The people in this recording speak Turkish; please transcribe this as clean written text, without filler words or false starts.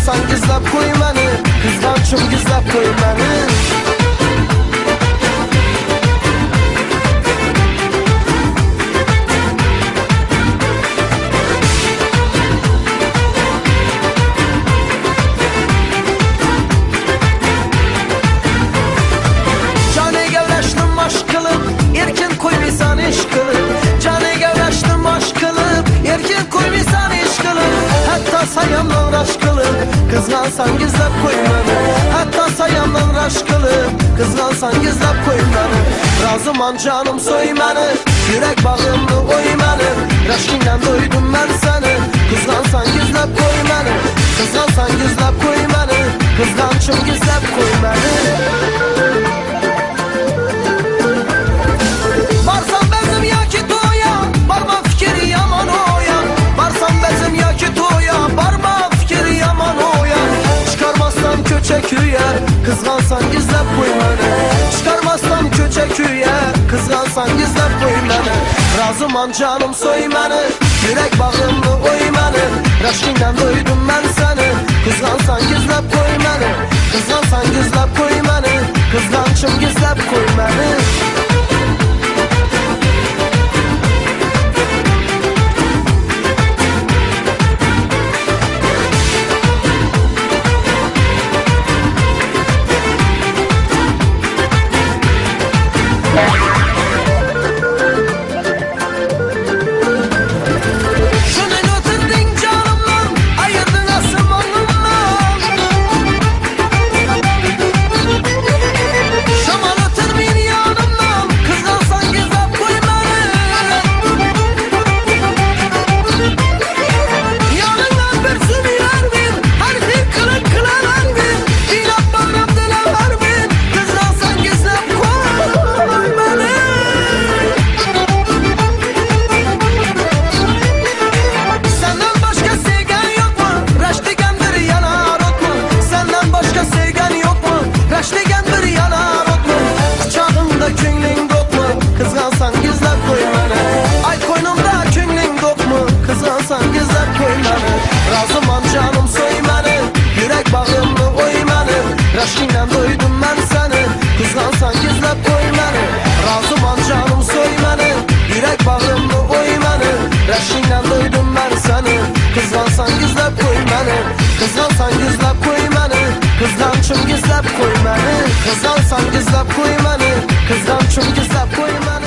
Kızgansan gizlep koy məni, kızgançım gizlep koy məni. Sayamdan raş kılıp, kızgansan gizlep koy məni. Hətta sayamdan raş kılıp, kızgansan gizlep koy məni. Razıman canım soy məni, yürək bağımlı oy məni. Rəşkindən doydum mən səni, kızgansan gizlep koy məni. Kızgansan gizlep koy məni, kızgançım gizlep koy məni. Varsan bezim ya ki toya, barma fikri yaman oya. Varsan bezim ya ki toya, barma fikri yaman oya. Çıkarmazsam köçek üye, kızgansan gizlep koy məni. Çıkarmazsam köçek üye, kızgansan gizlep koy məni. Razıman canım soy məni, yürək bağımlı oy məni. Rəşkindən doydum mən səni, kızgansan gizlep koy məni. Kızgansan gizlep koy məni, kızgançım gizlep koy məni. Razıman canım soy məni, yürək bağımlı oy məni. Rəşkindən doydum mən səni, kızgansan gizlep koy məni. Razıman canım soy məni, yürək bağımlı oy məni. Rəşkindən doydum mən səni, kızgansan gizlep koy məni. Kızgansan gizlep koy məni, kızgançım gizlep koy məni. Kızgansan gizlep koy məni, kızgançım gizlep koy məni.